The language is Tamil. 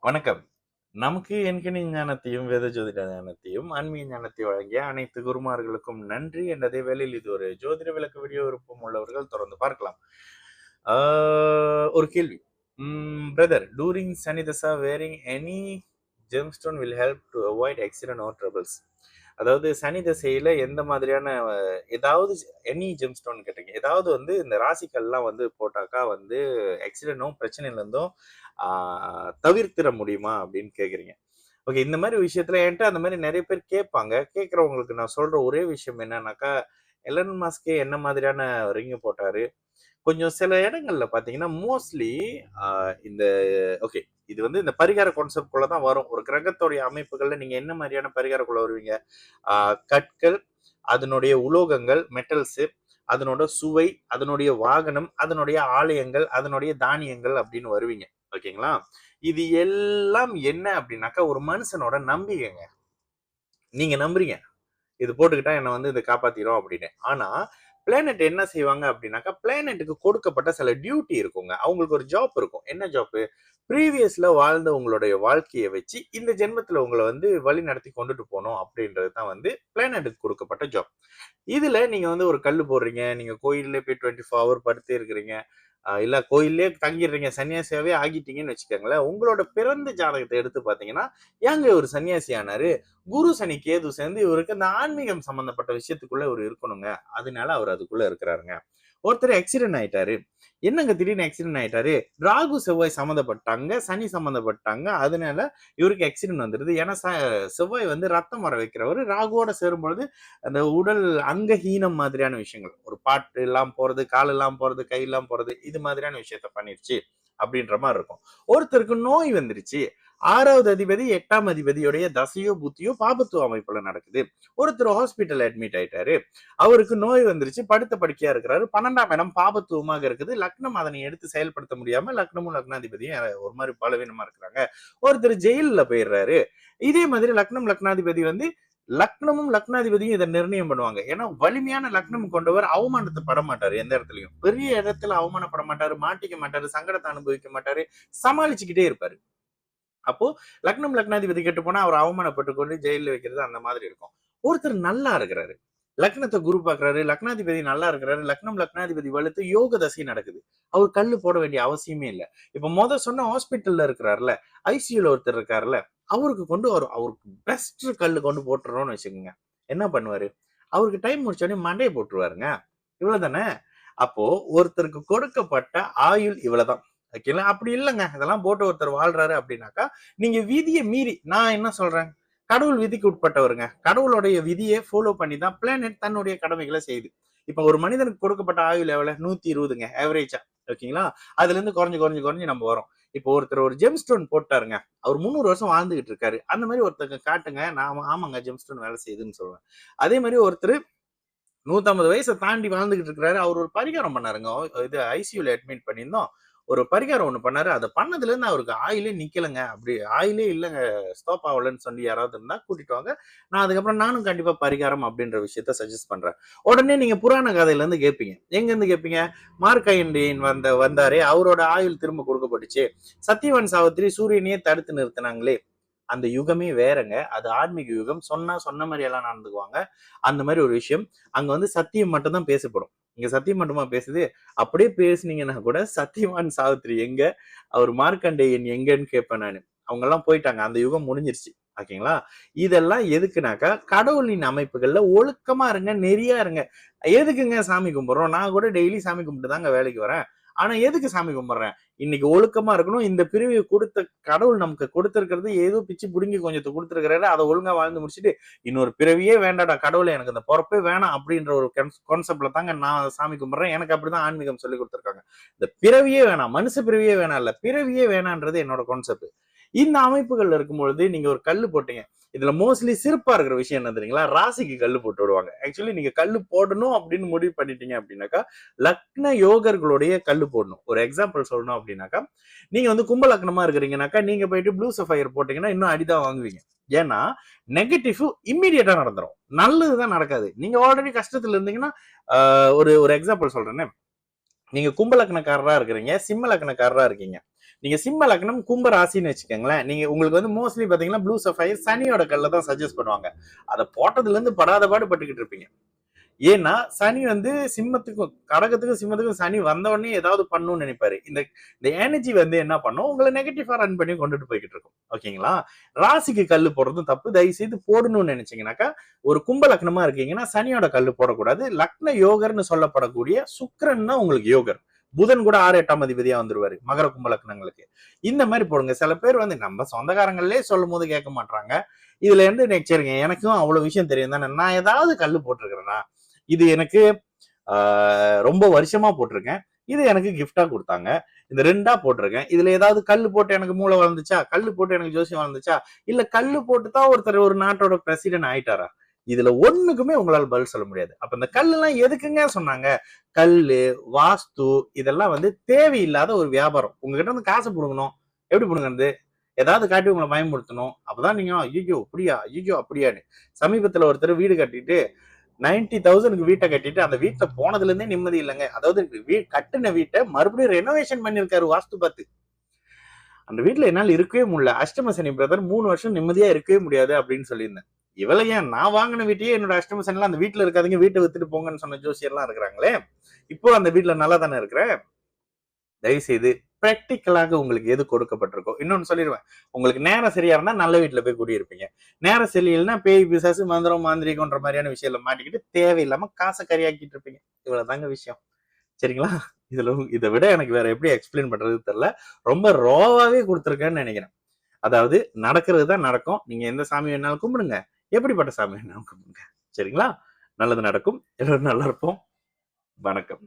வணக்கம். நமக்கு எண்கணி ஞானத்தையும், வேத ஜோதிட ஞானத்தையும், ஆன்மீக ஞானத்தை வழங்கிய அனைத்து குருமார்களுக்கும் நன்றி. என்ற அதே வேளையில் இது ஒரு ஜோதிட விளக்க வீடியோ விருப்பம் உள்ளவர்கள் தொடர்ந்து பார்க்கலாம். ஆ ஒரு கேள்வி. Brother, during Shani dasha wearing any gemstone will help to avoid accident or troubles. அதாவது சனி தசையில எந்த மாதிரியான ஏதாவது எனி ஜெம்ஸ்டோன் கேட்டீங்க. ஏதாவது இந்த ராசிக்கல்லாம் போட்டாக்கா ஆக்சிடென்ட்டும் பிரச்சனையில இருந்தும் தவிர்த்திட முடியுமா அப்படின்னு கேக்குறீங்க. ஓகே, இந்த மாதிரி விஷயத்துல என்கிட்ட அந்த மாதிரி நிறைய பேர் கேட்பாங்க. கேட்கறவங்களுக்கு நான் சொல்ற ஒரே விஷயம் என்னன்னாக்கா, எலன் மாஸ்கே என்ன மாதிரியான ரிங் போட்டாரு. கொஞ்சம் சில இடங்கள்ல பாத்தீங்கன்னா மோஸ்ட்லி இந்த ஓகே, இது இந்த பரிகார கான்செப்ட் குள்ள தான் வரும். ஒரு கிரகத்தோடைய அமைப்புகள்ல நீங்க என்ன மாதிரியான பரிகாரக்குள்ள வருவீங்க? கற்கள், அதனுடைய உலோகங்கள், மெட்டல்ஸ், அதனோட சுவை, அதனுடைய வாகனம், அதனுடைய ஆலயங்கள், அதனுடைய தானியங்கள் அப்படின்னு வருவீங்க. ஓகேங்களா? இது எல்லாம் என்ன அப்படின்னாக்கா ஒரு மனுஷனோட நம்பிக்கைங்க. நீங்க நம்புறீங்க, இது போட்டுக்கிட்டா என்ன இதை காப்பாத்திரும் அப்படின்னு. ஆனா பிளானட் என்ன செய்வாங்க அப்படின்னாக்கா, பிளானட்டுக்கு கொடுக்கப்பட்ட சில டியூட்டி இருக்குங்க. அவங்களுக்கு ஒரு ஜாப் இருக்கும். என்ன ஜாப்? ப்ரீவியஸ்ல வாழ்ந்த உங்களுடைய வாழ்க்கையை வச்சு இந்த ஜென்மத்துல உங்களை வழி நடத்தி கொண்டுட்டு போகணும் அப்படின்றது தான் பிளானட்டுக்கு கொடுக்கப்பட்ட ஜாப். இதுல நீங்க ஒரு கல்லு போடுறீங்க, நீங்க கோயில்ல போய் 24 ஹவர் படுத்தே இருக்கிறீங்க, இல்ல கோயிலே தங்கிடுறீங்க, சன்னியாசியாவே ஆகிட்டீங்கன்னு வச்சுக்கோங்களேன். உங்களோட பிறந்த ஜாதகத்தை எடுத்து பாத்தீங்கன்னா, ஏங்க இவர் சன்னியாசி ஆனாரு? குரு சனி கேது சேர்ந்து இவருக்கு அந்த ஆன்மீகம் சம்பந்தப்பட்ட விஷயத்துக்குள்ள இவர் இருக்கணுங்க, அதனால அவர் அதுக்குள்ள இருக்கிறாருங்க. ஒருத்தர் ஆக்சிடென்ட் ஆயிட்டாரு. என்னங்க திடீர்னு ஆக்சிடென்ட் ஆயிட்டாரு? ராகு செவ்வாய் சம்மந்தப்பட்டாங்க, சனி சம்மந்தப்பட்டாங்க, அதனால இவருக்கு ஆக்சிடென்ட் வந்துருது. ஏன்னா செவ்வாய் ரத்தம் வர வைக்கிறவர். ராகுவோட சேரும் பொழுது அந்த உடல் அங்கஹீனம் மாதிரியான விஷயங்கள், ஒரு பாட்டு எல்லாம் போறது, கால் எல்லாம் போறது, கை எல்லாம் போறது, இது மாதிரியான விஷயத்த பண்ணிருச்சு அப்படின்ற மாதிரி இருக்கும். ஒருத்தருக்கு நோய் வந்துருச்சு. 6வது அதிபதி 8ஆம் அதிபதியுடைய தசையோ புத்தியோ பாபத்துவ அமைப்புல நடக்குது. ஒருத்தர் ஹாஸ்பிட்டல் அட்மிட் ஆயிட்டாரு. அவருக்கு நோய் வந்துருச்சு, படுத்த படுக்கையா இருக்கிறாரு. 12ஆம் இடம் பாபத்துவமாக இருக்குது. லக்னம் அதனை எடுத்து செயல்படுத்த முடியாம லக்னமும் லக்னாதிபதியும் ஒரு மாதிரி பலவீனமா இருக்கிறாங்க. ஒருத்தர் ஜெயில போயிடுறாரு. இதே மாதிரி லக்னம் லக்னாதிபதி லக்னமும் லக்னாதிபதியும் இதை நிர்ணயம் பண்ணுவாங்க. ஏன்னா வலிமையான லக்னம் கொண்டவர் அவமானத்தை பட மாட்டாரு. எந்த இடத்துலயும் பெரிய இடத்துல அவமானப்பட மாட்டாரு, மாட்டிக்க மாட்டாரு, சங்கடத்தை அனுபவிக்க மாட்டாரு, சமாளிச்சுக்கிட்டே இருப்பாரு. அப்போ லக்னம் லக்னாதிபதி கெட்டு போனா அவர் அவமானப்பட்டு கொண்டு ஜெயில வைக்கிறது அந்த மாதிரி இருக்கும். ஒருத்தர் நல்லா இருக்கிறாரு, லக்னத்தை குரு பாக்குறாரு, லக்னாதிபதி நல்லா இருக்கிறாரு, லக்னம் லக்னாதிபதி வலுத்து யோக தசை நடக்குது, அவர் கல்லு போட வேண்டிய அவசியமே இல்லை. இப்ப சொன்ன ஹாஸ்பிட்டல்ல இருக்கிறாருல, ஐசியூல ஒருத்தர் இருக்காருல்ல, அவருக்கு அவருக்கு பெஸ்ட் கல்லு கொண்டு போட்டுறோம்னு வச்சுக்கோங்க. என்ன பண்ணுவாரு? அவருக்கு டைம் முடிச்சோடனே மண்டையை போட்டுருவாருங்க. இவ்வளவுதானே? அப்போ ஒருத்தருக்கு கொடுக்கப்பட்ட ஆயுள் இவ்வளவுதான். ஓகேங்களா? அப்படி இல்லைங்க, இதெல்லாம் போட்டு ஒருத்தர் வாழ்றாரு அப்படின்னாக்கா, நீங்க விதியை மீறி, நான் என்ன சொல்றேன், கடவுள் விதிக்கு உட்பட்டவருங்க. கடவுளுடைய விதியை ஃபாலோ பண்ணி தான் பிளானட் தன்னுடைய கடமைகளை செய்யுது. இப்ப ஒரு மனிதனுக்கு கொடுக்கப்பட்ட ஆயுள் எவ்வளவு? 120ங்க ஆவரேஜா. ஓகேங்களா? அதுல இருந்து குறைஞ்சு குறைஞ்சு குறைஞ்சு நம்ம வரோம். இப்போ ஒருத்தர் ஒரு ஜெம்ஸ்டோன் போட்டாருங்க, அவர் 300 வருஷம் வாழ்ந்துகிட்டு இருக்காரு. அந்த மாதிரி ஒருத்தங்க காட்டுங்க, நான் ஆமாங்க ஜெம்ஸ்டோன் வேலை செய்யுதுன்னு சொல்லுவேன். அதே மாதிரி ஒருத்தர் 150 வயசை தாண்டி வாழ்ந்துகிட்டு இருக்கிறாரு. அவர் ஒரு பரிகாரம் பண்ணாருங்க. இது ஐசியூல அட்மிட் பண்ணியிருந்தோம். ஒரு பரிகாரம் ஒண்ணு பண்ணாரு. அதை பண்ணதுல இருந்து அவருக்கு ஆயிலே நிக்கலங்க. அப்படி ஆயிலே இல்லைங்க, ஸ்டாப் ஆகலன்னு சொல்லி யாராவது இருந்தா கூட்டிட்டு வாங்க. நான் அதுக்கப்புறம் நானும் கண்டிப்பா பரிகாரம் அப்படின்ற விஷயத்த சஜஸ்ட் பண்றேன். உடனே நீங்க புராண கதையில இருந்து கேட்பீங்க. எங்க இருந்து கேட்பீங்க? மார்க்கண்டேயன் வந்தாரே, அவரோட ஆயுள் திரும்ப கொடுக்கப்பட்டுச்சு. சத்தியவான் சாவித்திரி சூரியனையே தடுத்து நிறுத்தினாங்களே, அந்த யுகமே வேறங்க. அது ஆன்மீக யுகம். சொன்ன மாதிரி எல்லாம் நடந்துக்குவாங்க. அந்த மாதிரி ஒரு விஷயம். அங்க சத்தியம் மட்டும் தான் பேசப்படும். இங்க சத்தியம் மட்டுமா பேசுது? அப்படியே பேசுனீங்கன்னா கூட சத்தியவான் சாவித்திரி எங்க, அவர் மார்க்கண்டேயன் எங்கன்னு கேட்பேன் நானு. அவங்க எல்லாம் போயிட்டாங்க, அந்த யுகம் முடிஞ்சிருச்சு. ஓகேங்களா? இதெல்லாம் எதுக்குனாக்கா, கடவுளின் அமைப்புகள்ல ஒழுக்கமா இருங்க, நெறியா இருங்க. எதுக்குங்க சாமி கும்பிடுறோம்? நான் கூட டெய்லி சாமி கும்பிட்டு தாங்க வேலைக்கு வரேன். ஆனா எதுக்கு சாமி கும்பிடுறேன்? இன்னைக்கு ஒழுக்கமா இருக்கணும். இந்த பிரிவை கொடுத்த கடவுள் நமக்கு கொடுத்திருக்கிறது ஏதோ பிச்சு புடுங்கி கொஞ்சத்தை கொடுத்திருக்கிறாரு. அதை ஒழுங்கா வாழ்ந்து முடிச்சுட்டு இன்னொரு பிறவியே வேண்டாடா கடவுளை, எனக்கு இந்த பொறப்பே வேணாம் அப்படின்ற ஒரு கான்செப்ட்ல தாங்க நான் சாமி கும்பிடுறேன். எனக்கு அப்படிதான் ஆன்மீகம் சொல்லி கொடுத்திருக்காங்க. இந்த பிறவியே வேணாம், மனுஷ பிறவியே வேணாம், இல்ல பிறவியே வேணான்றது என்னோட கான்செப்ட். இந்த அமைப்புகள் இருக்கும்பொழுது நீங்க ஒரு கல்லு போட்டீங்க. இதுல மோஸ்ட்லி சிறப்பா இருக்கிற விஷயம் என்ன தெரியுங்களா? ராசிக்கு கல்லு போட்டு விடுவாங்க. ஆக்சுவலி நீங்க கல்லு போடணும் அப்படின்னு முடிவு பண்ணிட்டீங்க அப்படின்னாக்கா, லக்ன யோகர்களுடைய கல்லு போடணும். ஒரு எக்ஸாம்பிள் சொல்லணும் அப்படின்னாக்கா, நீங்க கும்ப லக்னமா இருக்கிறீங்கன்னாக்கா, நீங்க போயிட்டு ப்ளூ சஃபயர் போட்டீங்கன்னா இன்னும் அடிதான் வாங்குவீங்க. ஏன்னா நெகட்டிவ் இம்மீடியட்டா நடந்துரும், நல்லதுதான் நடக்காது. நீங்க ஆல்ரெடி கஷ்டத்துல இருந்தீங்கன்னா, ஒரு ஒரு எக்ஸாம்பிள் சொல்றேன்னு, நீங்க கும்ப லக்னக்காரரா இருக்கிறீங்க, சிம்ம லக்னக்காரரா இருக்கீங்க. நீங்க சிம்ம லக்னம் கும்ப ராசின்னு வச்சுக்கோங்களேன். நீங்க உங்களுக்கு வந்து மோஸ்ட்லி பாத்தீங்கன்னா ப்ளூ சஃபயர் சனியோட கல்ல தான் சஜஸ்ட் பண்ணுவாங்க. அதை போட்டதுல இருந்து படாத பாடு பட்டுக்கிட்டு இருப்பீங்க. ஏன்னா சனி வந்து சிம்மத்துக்கும் கடகத்துக்கும் சிம்மத்துக்கும் சனி வந்த உடனே ஏதாவது பண்ணணும்னு நினைப்பாரு. இந்த இந்த எனர்ஜி வந்து என்ன பண்ணும், உங்களை நெகட்டிவா ரன் பண்ணி கொண்டுட்டு போய்கிட்டு இருக்கும். ஓகேங்களா? ராசிக்கு கல்லு போடுறதும் தப்பு. தயவு செய்து போடணும்னு நினைச்சீங்கன்னாக்கா ஒரு கும்ப லக்னமா இருக்கீங்கன்னா சனியோட கல்லு போடக்கூடாது. லக்ன யோகர்னு சொல்லப்படக்கூடிய சுக்கிரன் தான் உங்களுக்கு யோகர். புதன் கூட 6 8ஆம் அதிபதியா வந்துருவாரு மகர கும்ப லக்னங்களுக்கு. இந்த மாதிரி போடுங்க. சில பேர் வந்து நம்ம சொந்தக்காரங்களே சொல்லும் போது கேட்க மாட்டாங்க. இதுல இருந்து சரிங்க எனக்கும் அவ்வளவு விஷயம் தெரியும் தானே, நான் ஏதாவது கல்லு போட்டிருக்கிறேன்னா இது எனக்கு ரொம்ப வருஷமா போட்டிருக்கேன். இது எனக்கு கிஃப்டா கொடுத்தாங்க. இந்த 2ஆ போட்டிருக்கேன். இதுல ஏதாவது கல்லு போட்டு எனக்கு மூளை வளர்ந்துச்சா, கல்லு போட்டு எனக்கு ஜோசியம் வளர்ந்துச்சா, இல்ல கல்லு போட்டு தான் ஒருத்தர் ஒரு நாட்டோட பிரசிடென்ட் ஆயிட்டாரா? இதுல ஒண்ணுக்குமே உங்களால பதில் சொல்ல முடியாது. அப்ப இந்த கல்லு எல்லாம் எதுக்குங்க சொன்னாங்க? கல்லு, வாஸ்து இதெல்லாம் வந்து தேவையில்லாத ஒரு வியாபாரம். உங்ககிட்ட இருந்து காசு புடுங்கணும். எப்படி புடுங்குறது? ஏதாவது காட்டி உங்களை பயன்படுத்தணும். அப்பதான் நீங்க ஐயோ அப்படியா, ஐயோ அப்படியான்னு. சமீபத்துல ஒருத்தர் வீடு கட்டிட்டு 90,000க்கு வீட்டை கட்டிட்டு அந்த வீட்டுல போனதுல இருந்தே நிம்மதி இல்லைங்க. அதாவது கட்டின வீட்டை மறுபடியும் ரெனோவேஷன் பண்ணிருக்காரு வாஸ்து பார்த்து. அந்த வீட்டுல என்னால இருக்கவே முடியல. அஷ்டம சனி பிரதர் 3 வருஷம் நிம்மதியா இருக்கவே முடியாது அப்படின்னு சொல்லியிருந்தேன். இவளை ஏன் நான் வாங்கின வீட்டையே என்னோட அஷ்டம சனிலாம் அந்த வீட்டுல இருக்காதீங்க, வீட்டை வித்துட்டு போங்கன்னு சொன்ன ஜோசியர்லாம் இருக்கிறாங்களே. இப்போ அந்த வீட்டுல நல்லா தானே இருக்கிறேன். தயவு செய்து பிராக்டிக்கலாக உங்களுக்கு எது கொடுக்கப்பட்டிருக்கோ. இன்னொன்னு சொல்லிடுவேன், உங்களுக்கு நேரம் சரியா இருந்தா நல்ல வீட்டுல போய் குடியிருப்பீங்க. நேரம் சரியில்லைன்னா பேய் பிசாசு மந்திரம் மாந்திரிகம்ன்ற மாதிரியான விஷயத்துல மாட்டிக்கிட்டு தேவையில்லாம காசை கரியாக்கிட்டு இருப்பீங்க. இவ்வளவுதாங்க விஷயம். சரிங்களா? இதுல இதை விட எனக்கு வேற எப்படி எக்ஸ்பிளைன் பண்றது தெரியல. ரொம்ப ரோவாவே கொடுத்துருக்கேன்னு நினைக்கிறேன். அதாவது நடக்கிறது தான் நடக்கும். நீங்க எந்த சாமி வேணாலும் கும்பிடுங்க, எப்படிப்பட்ட சாமி வேணாலும் கும்பிடுங்க. சரிங்களா? நல்லது நடக்கும். எல்லாரும் நல்லா இருப்போம். வணக்கம்.